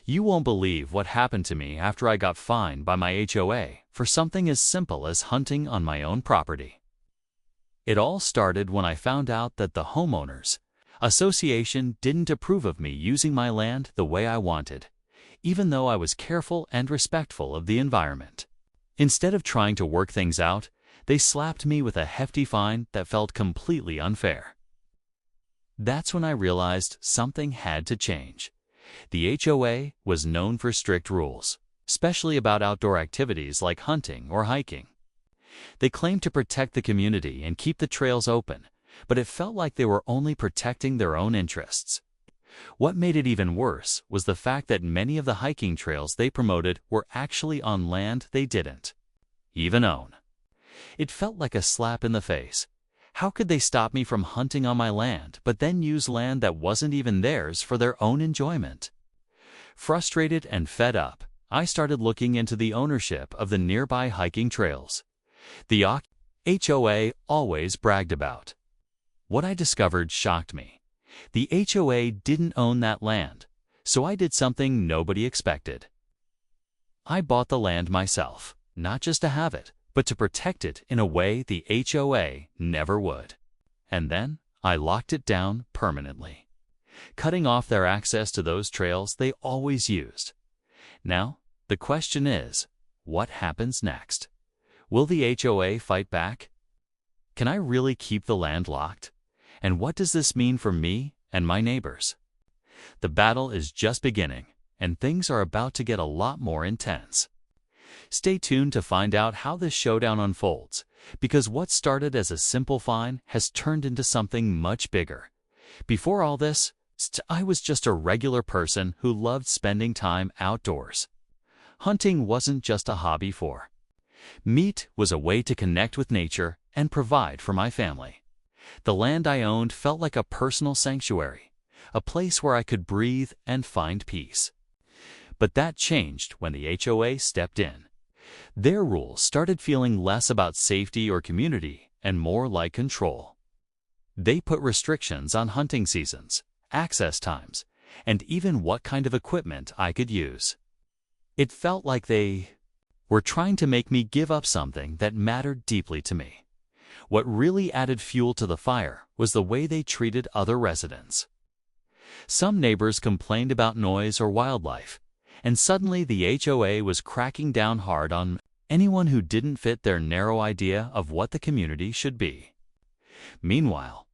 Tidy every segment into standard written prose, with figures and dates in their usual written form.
You won't believe what happened to me after I got fined by my HOA for something as simple as hunting on my own property. It all started when I found out that the homeowners association didn't approve of me using my land the way I wanted, even though I was careful and respectful of the environment. Instead of trying to work things out, they slapped me with a hefty fine that felt completely unfair. That's when I realized something had to change. The HOA was known for strict rules, especially about outdoor activities like hunting or hiking. They claimed to protect the community and keep the trails open, but it felt like they were only protecting their own interests. What made it even worse was the fact that many of the hiking trails they promoted were actually on land they didn't even own. It felt like a slap in the face. How could they stop me from hunting on my land, but then use land that wasn't even theirs for their own enjoyment? Frustrated and fed up, I started looking into the ownership of the nearby hiking trails the HOA always bragged about. What I discovered shocked me. The HOA didn't own that land, so I did something nobody expected. I bought the land myself, not just to have it, but to protect it in a way the HOA never would. And then I locked it down permanently, cutting off their access to those trails they always used. Now, the question is, what happens next? Will the HOA fight back? Can I really keep the land locked? And what does this mean for me and my neighbors? The battle is just beginning, and things are about to get a lot more intense. Stay tuned to find out how this showdown unfolds, because what started as a simple fine has turned into something much bigger. Before all this, I was just a regular person who loved spending time outdoors. Hunting wasn't just a hobby for me. It was a way to connect with nature and provide for my family. The land I owned felt like a personal sanctuary, a place where I could breathe and find peace. But that changed when the HOA stepped in. Their rules started feeling less about safety or community and more like control. They put restrictions on hunting seasons, access times, and even what kind of equipment I could use. It felt like they were trying to make me give up something that mattered deeply to me. What really added fuel to the fire was the way they treated other residents. Some neighbors complained about noise or wildlife, and suddenly the HOA was cracking down hard on anyone who didn't fit their narrow idea of what the community should be. Meanwhile,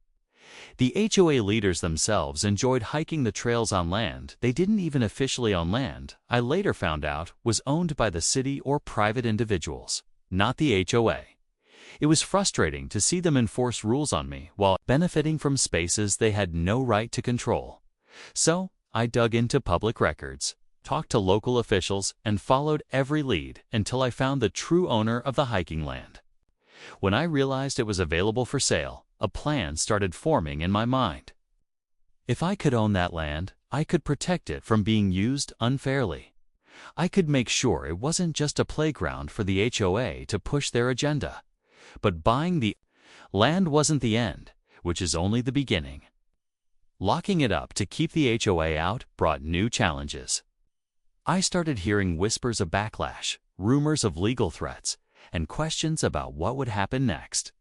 the HOA leaders themselves enjoyed hiking the trails on land they didn't even officially own. Land I later found out was owned by the city or private individuals, not the HOA. It was frustrating to see them enforce rules on me while benefiting from spaces they had no right to control. So I dug into public records, talked to local officials, and followed every lead until I found the true owner of the hiking land. When I realized it was available for sale, a plan started forming in my mind. If I could own that land, I could protect it from being used unfairly. I could make sure it wasn't just a playground for the HOA to push their agenda. But buying the land wasn't the end, which is only the beginning. Locking it up to keep the HOA out brought new challenges. I started hearing whispers of backlash, rumors of legal threats, and questions about what would happen next.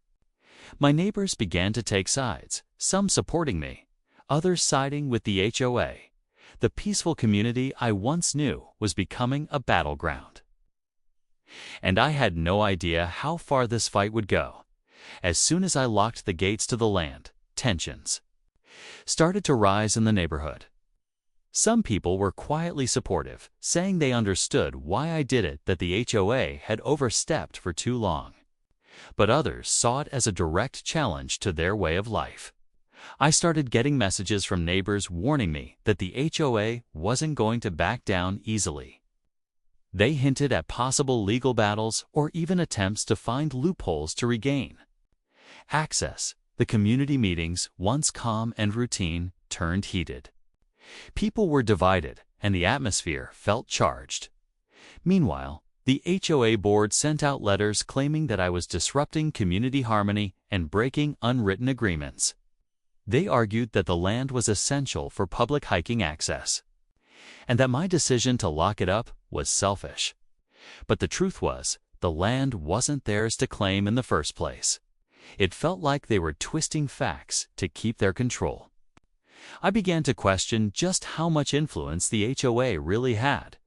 My neighbors began to take sides, some supporting me, others siding with the HOA. The peaceful community I once knew was becoming a battleground. And I had no idea how far this fight would go. As soon as I locked the gates to the land, tensions started to rise in the neighborhood. Some people were quietly supportive, saying they understood why I did it, that the HOA had overstepped for too long. But others saw it as a direct challenge to their way of life. I started getting messages from neighbors warning me that the HOA wasn't going to back down easily. They hinted at possible legal battles or even attempts to find loopholes to regain access. The community meetings, once calm and routine, turned heated. People were divided, and the atmosphere felt charged. Meanwhile, the HOA board sent out letters claiming that I was disrupting community harmony and breaking unwritten agreements. They argued that the land was essential for public hiking access. and that my decision to lock it up was selfish. But the truth was, the land wasn't theirs to claim in the first place. It felt like they were twisting facts to keep their control. I began to question just how much influence the HOA really had,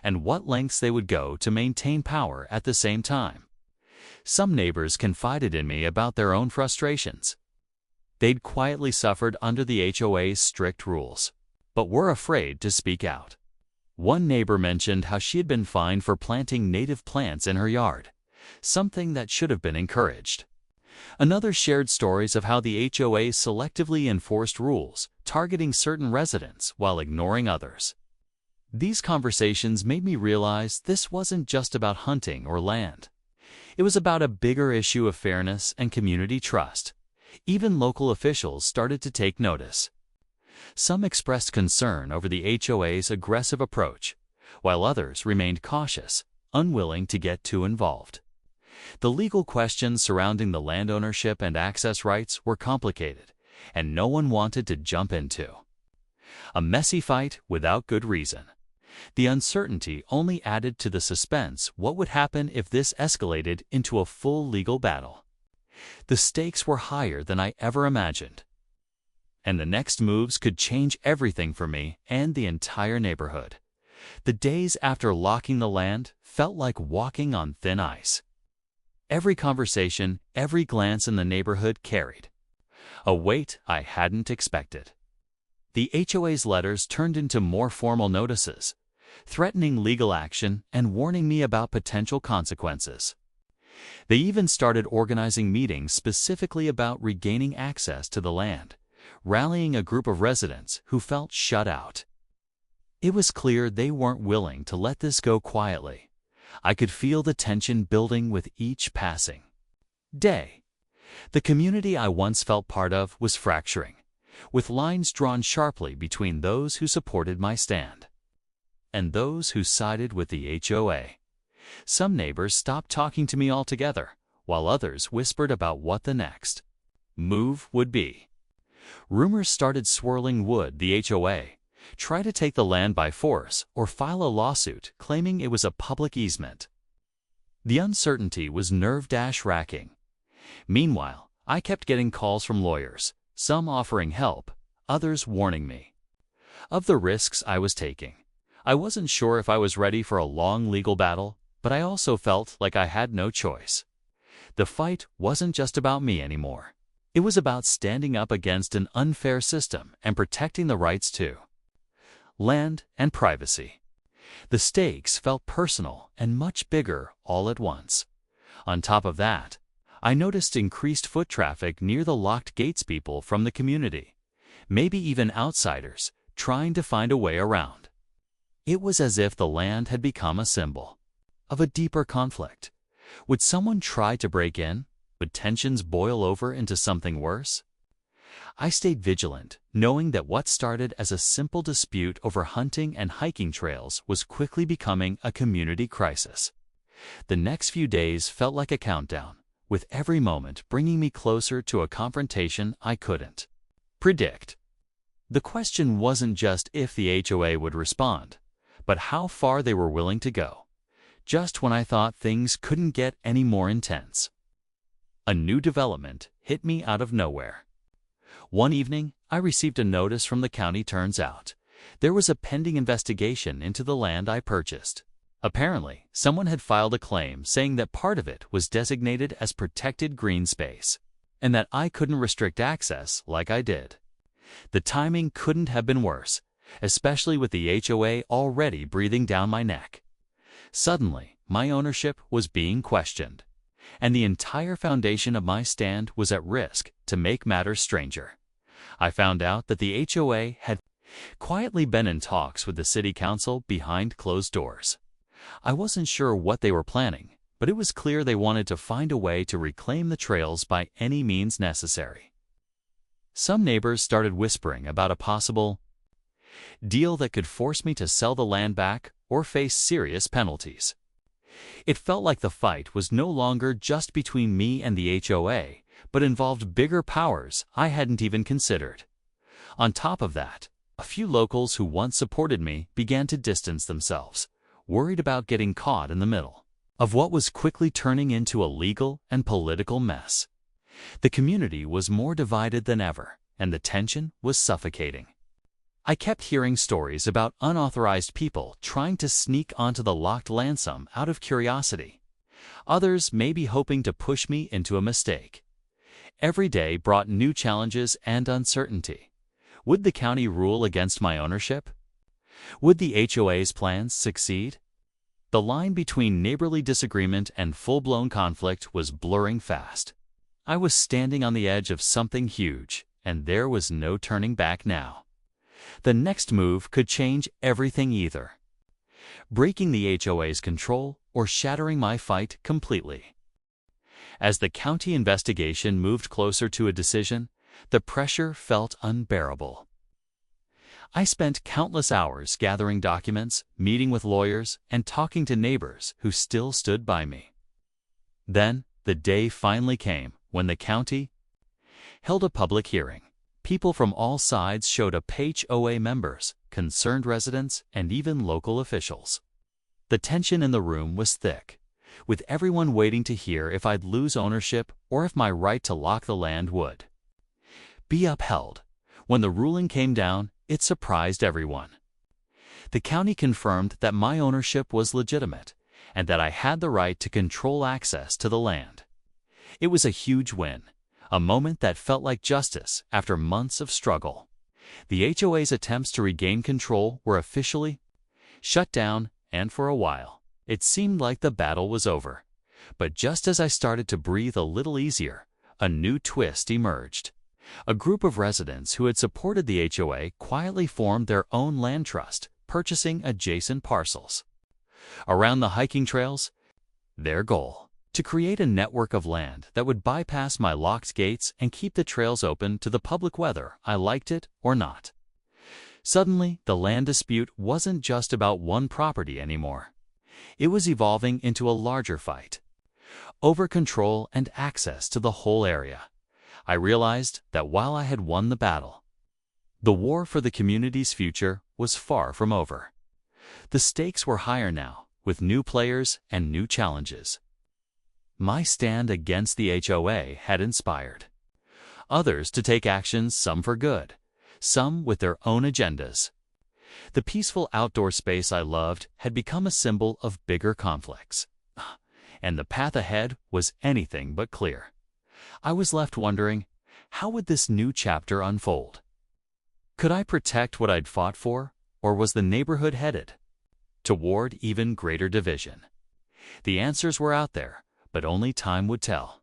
and what lengths they would go to maintain power at the same time. Some neighbors confided in me about their own frustrations. They'd quietly suffered under the HOA's strict rules, but were afraid to speak out. One neighbor mentioned how she had been fined for planting native plants in her yard, something that should have been encouraged. Another shared stories of how the HOA selectively enforced rules, targeting certain residents while ignoring others. These conversations made me realize this wasn't just about hunting or land. It was about a bigger issue of fairness and community trust. Even local officials started to take notice. Some expressed concern over the HOA's aggressive approach, while others remained cautious, unwilling to get too involved. The legal questions surrounding the land ownership and access rights were complicated, and no one wanted to jump into. A messy fight without good reason. The uncertainty only added to the suspense. What would happen if this escalated into a full legal battle? The stakes were higher than I ever imagined, and the next moves could change everything for me and the entire neighborhood. The days after locking the land felt like walking on thin ice. Every conversation, every glance in the neighborhood carried a weight I hadn't expected. The HOA's letters turned into more formal notices, threatening legal action and warning me about potential consequences. They even started organizing meetings specifically about regaining access to the land, rallying a group of residents who felt shut out. It was clear they weren't willing to let this go quietly. I could feel the tension building with each passing day. The community I once felt part of was fracturing, with lines drawn sharply between those who supported my stand and those who sided with the HOA. Some neighbors stopped talking to me altogether, while others whispered about what the next move would be. Rumors started swirling. Would the HOA try to take the land by force or file a lawsuit claiming it was a public easement? The uncertainty was nerve-wracking. Meanwhile, I kept getting calls from lawyers, some offering help, others warning me of the risks I was taking. I wasn't sure if I was ready for a long legal battle, but I also felt like I had no choice. The fight wasn't just about me anymore. It was about standing up against an unfair system and protecting the rights to land and privacy. The stakes felt personal and much bigger all at once. On top of that, I noticed increased foot traffic near the locked gates. People from the community, maybe even outsiders, trying to find a way around. It was as if the land had become a symbol of a deeper conflict. Would someone try to break in? Would tensions boil over into something worse? I stayed vigilant, knowing that what started as a simple dispute over hunting and hiking trails was quickly becoming a community crisis. The next few days felt like a countdown, with every moment bringing me closer to a confrontation I couldn't predict. The question wasn't just if the HOA would respond, but how far they were willing to go. Just when I thought things couldn't get any more intense, a new development hit me out of nowhere. One evening, I received a notice from the county. Turns out, there was a pending investigation into the land I purchased. Apparently, someone had filed a claim saying that part of it was designated as protected green space, and that I couldn't restrict access like I did. The timing couldn't have been worse, especially with the HOA already breathing down my neck. Suddenly, my ownership was being questioned, and the entire foundation of my stand was at risk. To make matters stranger, I found out that the HOA had quietly been in talks with the city council behind closed doors. I wasn't sure what they were planning, but it was clear they wanted to find a way to reclaim the trails by any means necessary. Some neighbors started whispering about a possible deal that could force me to sell the land back or face serious penalties. It felt like the fight was no longer just between me and the HOA, but involved bigger powers I hadn't even considered. On top of that, A few locals who once supported me began to distance themselves, worried about getting caught in the middle of what was quickly turning into a legal and political mess. The community was more divided than ever, and the tension was suffocating. I kept hearing stories about unauthorized people trying to sneak onto the locked land sum out of curiosity. Others may be hoping to push me into a mistake. Every day brought new challenges and uncertainty. Would the county rule against my ownership? Would the HOA's plans succeed? The line between neighborly disagreement and full-blown conflict was blurring fast. I was standing on the edge of something huge, and there was no turning back now. The next move could change everything either. Breaking the HOA's control or shattering my fight completely. As the county investigation moved closer to a decision, the pressure felt unbearable. I spent countless hours gathering documents, meeting with lawyers, and talking to neighbors who still stood by me. Then, the day finally came when the county held a public hearing. People from all sides showed up: HOA members, concerned residents, and even local officials. The tension in the room was thick, with everyone waiting to hear if I'd lose ownership or if my right to lock the land would be upheld. When the ruling came down, it surprised everyone. The county confirmed that my ownership was legitimate and that I had the right to control access to the land. It was a huge win, a moment that felt like justice after months of struggle. The HOA's attempts to regain control were officially shut down, and for a while, it seemed like the battle was over. But just as I started to breathe a little easier, a new twist emerged. A group of residents who had supported the HOA quietly formed their own land trust, purchasing adjacent parcels around the hiking trails. Their goal: to create a network of land that would bypass my locked gates and keep the trails open to the public whether I liked it or not. Suddenly, the land dispute wasn't just about one property anymore. It was evolving into a larger fight over control and access to the whole area. I realized that while I had won the battle, the war for the community's future was far from over. The stakes were higher now, with new players and new challenges. My stand against the HOA had inspired others to take actions, some for good, some with their own agendas. The peaceful outdoor space I loved had become a symbol of bigger conflicts, and the path ahead was anything but clear. I was left wondering, how would this new chapter unfold? Could I protect what I'd fought for, or was the neighborhood headed toward even greater division? The answers were out there, but only time would tell.